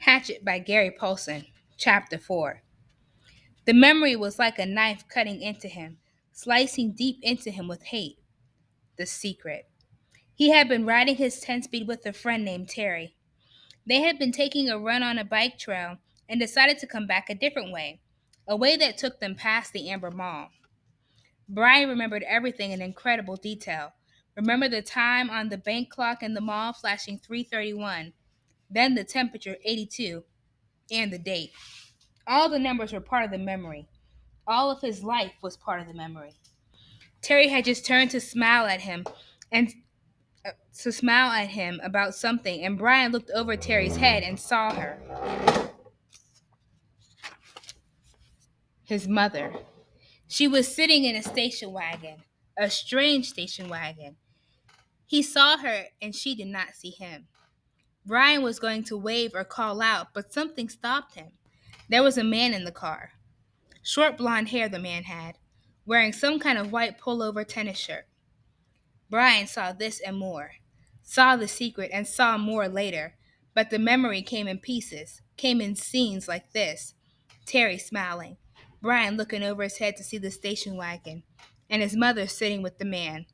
Hatchet by Gary Paulsen, Chapter 4. The memory was like a knife cutting into him, slicing deep into him with hate. The secret. He had been riding his 10 speed with a friend named Terry. They had been taking a run on a bike trail and decided to come back a different way, a way that took them past the Amber Mall. Brian remembered everything in incredible detail. Remember the time on the bank clock in the mall flashing 3:31, then the temperature 82, and the date. All the numbers were part of the memory. All of his life was part of the memory. Terry had just turned and to smile at him about something, and Brian looked over Terry's head and saw her, his mother. She was sitting in a station wagon, a strange station wagon. He saw her, and she did not see him. Brian was going to wave or call out, but something stopped him. There was a man in the car. Short blonde hair the man had, wearing some kind of white pullover tennis shirt. Brian saw this and more, saw the secret and saw more later, but the memory came in pieces, came in scenes like this. Terry smiling, Brian looking over his head to see the station wagon, and his mother sitting with the man.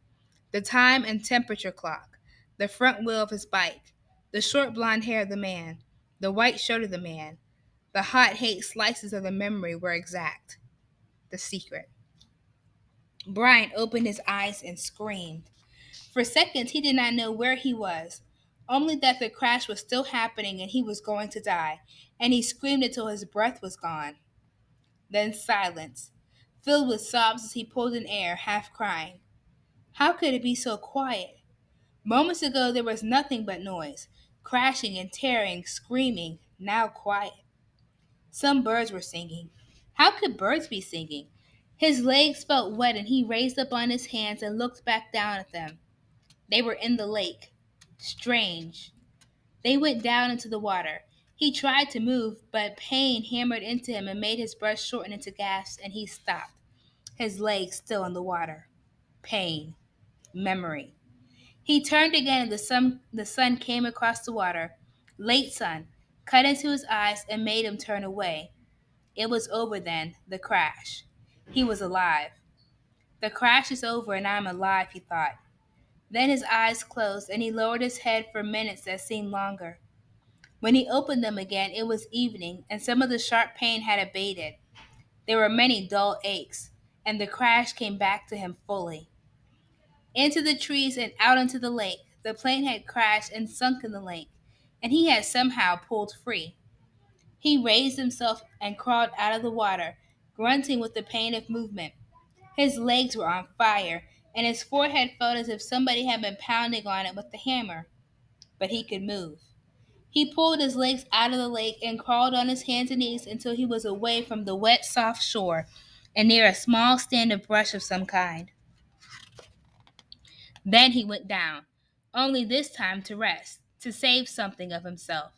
The time and temperature clock, the front wheel of his bike, the short blonde hair of the man, the white shirt of the man, the hot hate slices of the memory were exact. The secret. Brian opened his eyes and screamed. For seconds, he did not know where he was, only that the crash was still happening and he was going to die, and he screamed until his breath was gone. Then silence, filled with sobs as he pulled in air, half crying. How could it be so quiet? Moments ago, there was nothing but noise, crashing and tearing, screaming, now quiet. Some birds were singing. How could birds be singing? His legs felt wet and he raised up on his hands and looked back down at them. They were in the lake. Strange. They went down into the water. He tried to move, but pain hammered into him and made his breath shorten into gasps, and he stopped, his legs still in the water. Pain. Memory. He turned again and the sun came across the water. Late sun, cut into his eyes and made him turn away. It was over then, the crash. He was alive. The crash is over and I'm alive, he thought. Then his eyes closed and he lowered his head for minutes that seemed longer. When he opened them again, it was evening and some of the sharp pain had abated. There were many dull aches, and the crash came back to him fully. Into the trees and out into the lake, the plane had crashed and sunk in the lake, and he had somehow pulled free. He raised himself and crawled out of the water, grunting with the pain of movement. His legs were on fire, and his forehead felt as if somebody had been pounding on it with a hammer. But he could move. He pulled his legs out of the lake and crawled on his hands and knees until he was away from the wet, soft shore and near a small stand of brush of some kind. Then he went down, only this time to rest, to save something of himself.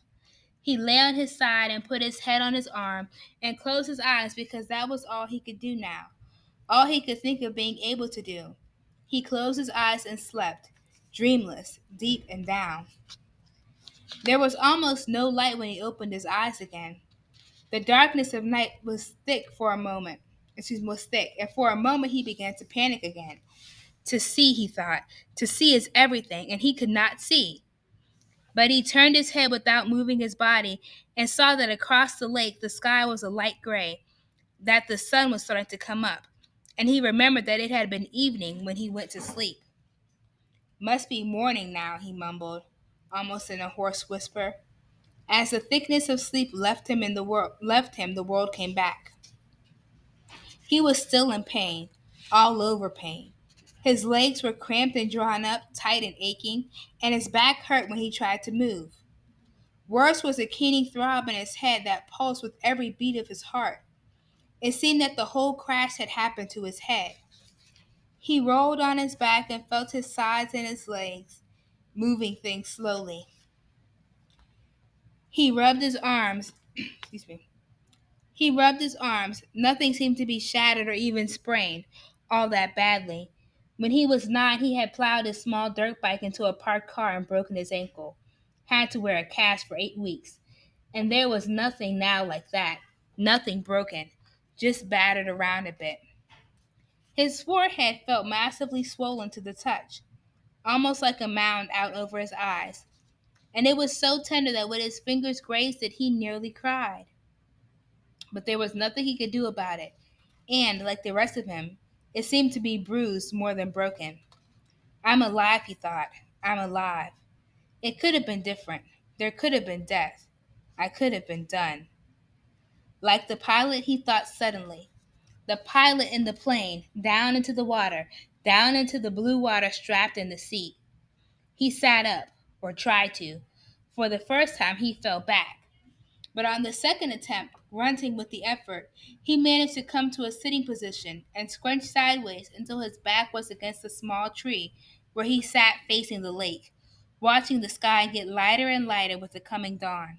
He lay on his side and put his head on his arm and closed his eyes because that was all he could do now, all he could think of being able to do. He closed his eyes and slept, dreamless, deep and down. There was almost no light when he opened his eyes again. The darkness of night was thick for a moment. Was thick, and for a moment he began to panic again. To see, he thought, to see is everything, and he could not see. But he turned his head without moving his body and saw that across the lake the sky was a light gray, that the sun was starting to come up, and he remembered that it had been evening when he went to sleep. Must be morning now, he mumbled, almost in a hoarse whisper. As the thickness of sleep left him, the world came back. He was still in pain, all over pain. His legs were cramped and drawn up, tight and aching, and his back hurt when he tried to move. Worse was a keening throb in his head that pulsed with every beat of his heart. It seemed that the whole crash had happened to his head. He rolled on his back and felt his sides and his legs, moving things slowly. He rubbed his arms. Excuse me. He rubbed his arms. Nothing seemed to be shattered or even sprained all that badly. When he was 9, he had plowed his small dirt bike into a parked car and broken his ankle. Had to wear a cast for 8 weeks. And there was nothing now like that, nothing broken, just battered around a bit. His forehead felt massively swollen to the touch, almost like a mound out over his eyes, and it was so tender that when his fingers grazed it, he nearly cried. But there was nothing he could do about it, and, like the rest of him, it seemed to be bruised more than broken. I'm alive, he thought. I'm alive. It could have been different. There could have been death. I could have been done. Like the pilot, he thought suddenly. The pilot in the plane, down into the water, down into the blue water strapped in the seat. He sat up, or tried to. For the first time, he fell back. But on the second attempt, grunting with the effort, he managed to come to a sitting position and scrunch sideways until his back was against a small tree where he sat facing the lake, watching the sky get lighter and lighter with the coming dawn.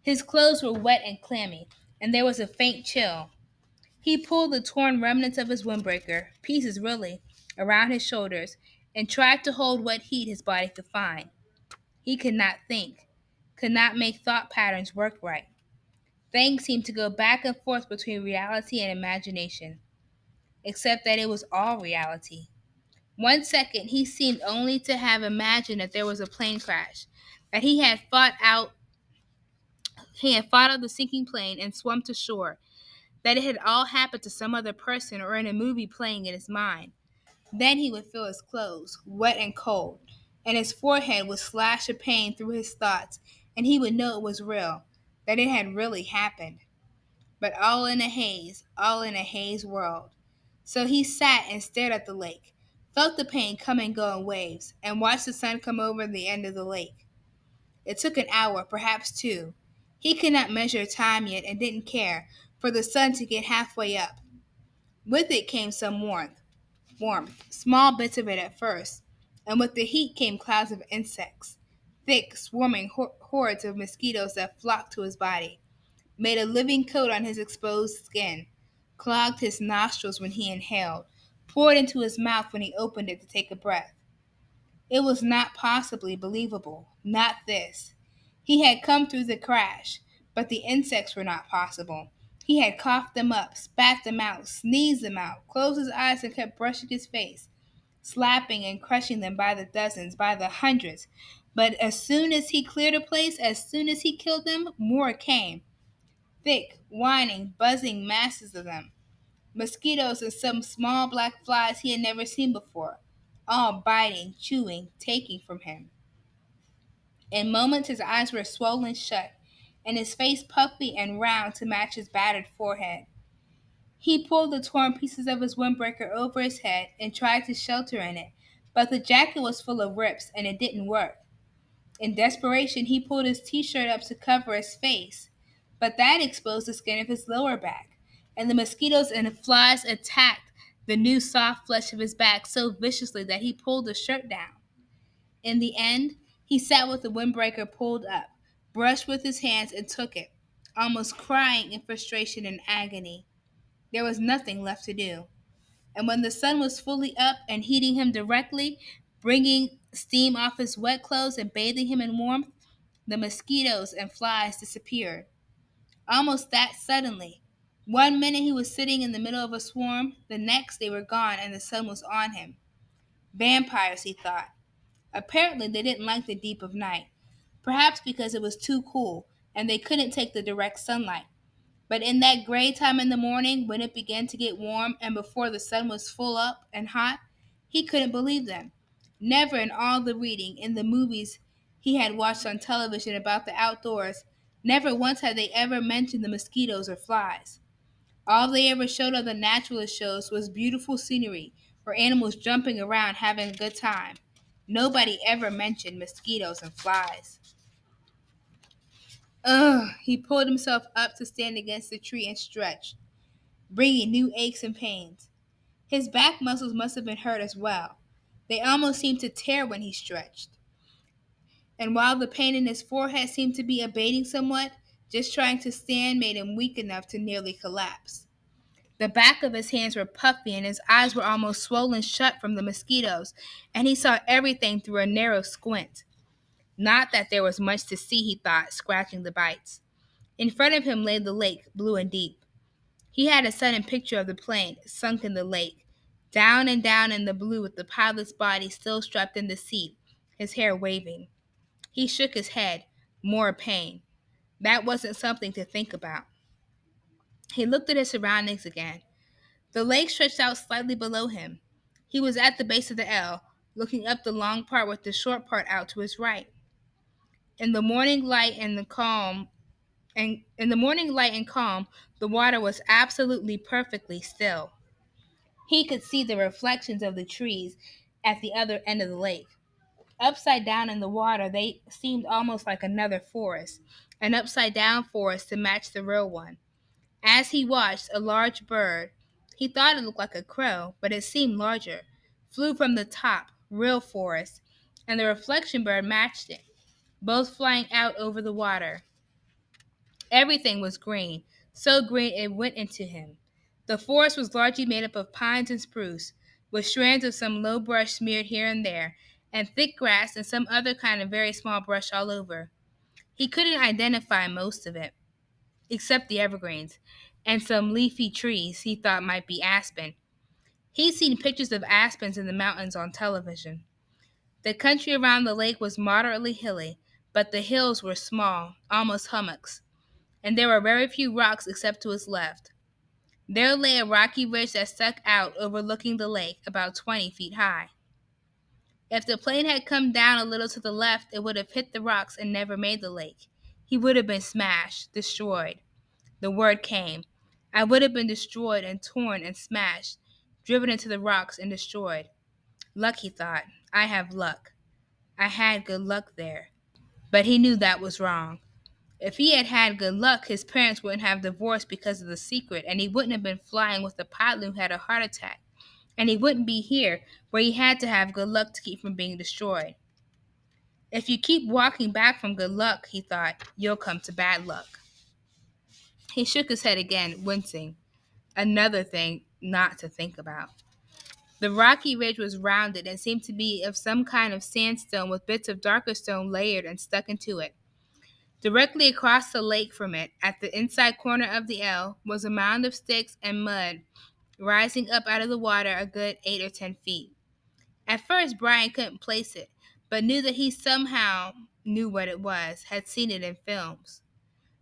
His clothes were wet and clammy, and there was a faint chill. He pulled the torn remnants of his windbreaker, pieces really, around his shoulders, and tried to hold what heat his body could find. He could not think, could not make thought patterns work right. Things seemed to go back and forth between reality and imagination, except that it was all reality. One second he seemed only to have imagined that there was a plane crash, that he had fought out the sinking plane and swum to shore, that it had all happened to some other person or in a movie playing in his mind. Then he would feel his clothes, wet and cold, and his forehead would slash a pain through his thoughts, and he would know it was real, that it had really happened. But all in a haze world. So he sat and stared at the lake, felt the pain come and go in waves, and watched the sun come over the end of the lake. It took an hour, perhaps two. He could not measure time yet and didn't care for the sun to get halfway up. With it came some warmth, small bits of it at first, and with the heat came clouds of insects, thick, swarming hordes of mosquitoes that flocked to his body, made a living coat on his exposed skin, clogged his nostrils when he inhaled, poured into his mouth when he opened it to take a breath. It was not possibly believable, not this. He had come through the crash, but the insects were not possible. He had coughed them up, spat them out, sneezed them out, closed his eyes and kept brushing his face, slapping and crushing them by the dozens, by the hundreds. But as soon as he cleared a place, as soon as he killed them, more came. Thick, whining, buzzing masses of them. Mosquitoes and some small black flies he had never seen before, all biting, chewing, taking from him. In moments his eyes were swollen shut, and his face puffy and round to match his battered forehead. He pulled the torn pieces of his windbreaker over his head and tried to shelter in it, but the jacket was full of rips and it didn't work. In desperation, he pulled his t-shirt up to cover his face, but that exposed the skin of his lower back, and the mosquitoes and the flies attacked the new soft flesh of his back so viciously that he pulled the shirt down. In the end, he sat with the windbreaker pulled up, brushed with his hands, and took it, almost crying in frustration and agony. There was nothing left to do. And when the sun was fully up and heating him directly, bringing steam off his wet clothes and bathing him in warmth, the mosquitoes and flies disappeared. Almost that suddenly. One minute he was sitting in the middle of a swarm, the next they were gone and the sun was on him. Vampires, he thought. Apparently they didn't like the deep of night, perhaps because it was too cool and they couldn't take the direct sunlight. But in that gray time in the morning, when it began to get warm and before the sun was full up and hot, he couldn't believe them. Never in all the reading, in the movies he had watched on television about the outdoors, never once had they ever mentioned the mosquitoes or flies. All they ever showed on the naturalist shows was beautiful scenery or animals jumping around having a good time. Nobody ever mentioned mosquitoes and flies. Ugh, he pulled himself up to stand against the tree and stretch, bringing new aches and pains. His back muscles must have been hurt as well. They almost seemed to tear when he stretched. And while the pain in his forehead seemed to be abating somewhat, just trying to stand made him weak enough to nearly collapse. The back of his hands were puffy and his eyes were almost swollen shut from the mosquitoes, and he saw everything through a narrow squint. Not that there was much to see, he thought, scratching the bites. In front of him lay the lake, blue and deep. He had a sudden picture of the plane, sunk in the lake, down and down in the blue with the pilot's body still strapped in the seat, his hair waving. He shook his head, more pain. That wasn't something to think about. He looked at his surroundings again. The lake stretched out slightly below him. He was at the base of the L, looking up the long part with the short part out to his right. In the morning light and the calm, and in the morning light and calm, the water was absolutely perfectly still. He could see the reflections of the trees at the other end of the lake. Upside down in the water, they seemed almost like another forest, an upside down forest to match the real one. As he watched, a large bird, he thought it looked like a crow, but it seemed larger, flew from the top, real forest, and the reflection bird matched it, both flying out over the water. Everything was green, so green it went into him. The forest was largely made up of pines and spruce, with strands of some low brush smeared here and there, and thick grass and some other kind of very small brush all over. He couldn't identify most of it, except the evergreens, and some leafy trees he thought might be aspen. He'd seen pictures of aspens in the mountains on television. The country around the lake was moderately hilly, but the hills were small, almost hummocks, and there were very few rocks except to his left. There lay a rocky ridge that stuck out overlooking the lake, about 20 feet high. If the plane had come down a little to the left, it would have hit the rocks and never made the lake. He would have been smashed, destroyed. The word came. I would have been destroyed and torn and smashed, driven into the rocks and destroyed. Luck, he thought. I have luck. I had good luck there. But he knew that was wrong. If he had had good luck, his parents wouldn't have divorced because of the secret, and he wouldn't have been flying with a pilot who had a heart attack, and he wouldn't be here, where he had to have good luck to keep from being destroyed. If you keep walking back from good luck, he thought, you'll come to bad luck. He shook his head again, wincing. Another thing not to think about. The rocky ridge was rounded and seemed to be of some kind of sandstone with bits of darker stone layered and stuck into it. Directly across the lake from it, at the inside corner of the L, was a mound of sticks and mud rising up out of the water a good 8 or 10 feet. At first, Brian couldn't place it, but knew that he somehow knew what it was, had seen it in films.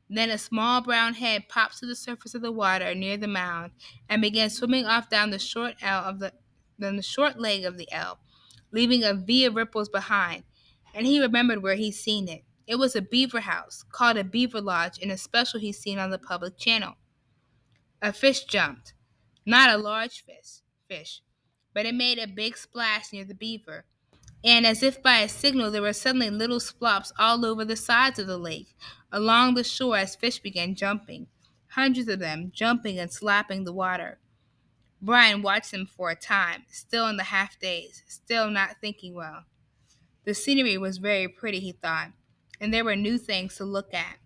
Then a small brown head popped to the surface of the water near the mound and began swimming off down the short leg of the L, leaving a V of ripples behind, and he remembered where he'd seen it. It was a beaver house, called a beaver lodge, in a special he'd seen on the public channel. A fish jumped. Not a large fish, but it made a big splash near the beaver, and as if by a signal there were suddenly little splops all over the sides of the lake, along the shore as fish began jumping, hundreds of them jumping and slapping the water. Brian watched them for a time, still in the half-daze, still not thinking well. The scenery was very pretty, he thought, and there were new things to look at,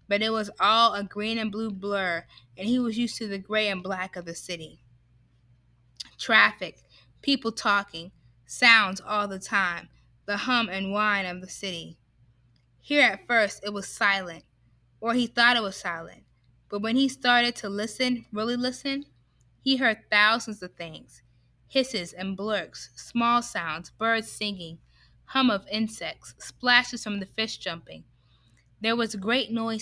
but it was all a green and blue blur, and he was used to the gray and black of the city. Traffic, people talking, sounds all the time, the hum and whine of the city. Here at first it was silent, or he thought it was silent, but when he started to listen, really listen, he heard thousands of things, hisses and blurks, small sounds, birds singing, hum of insects, splashes from the fish jumping. There was great noise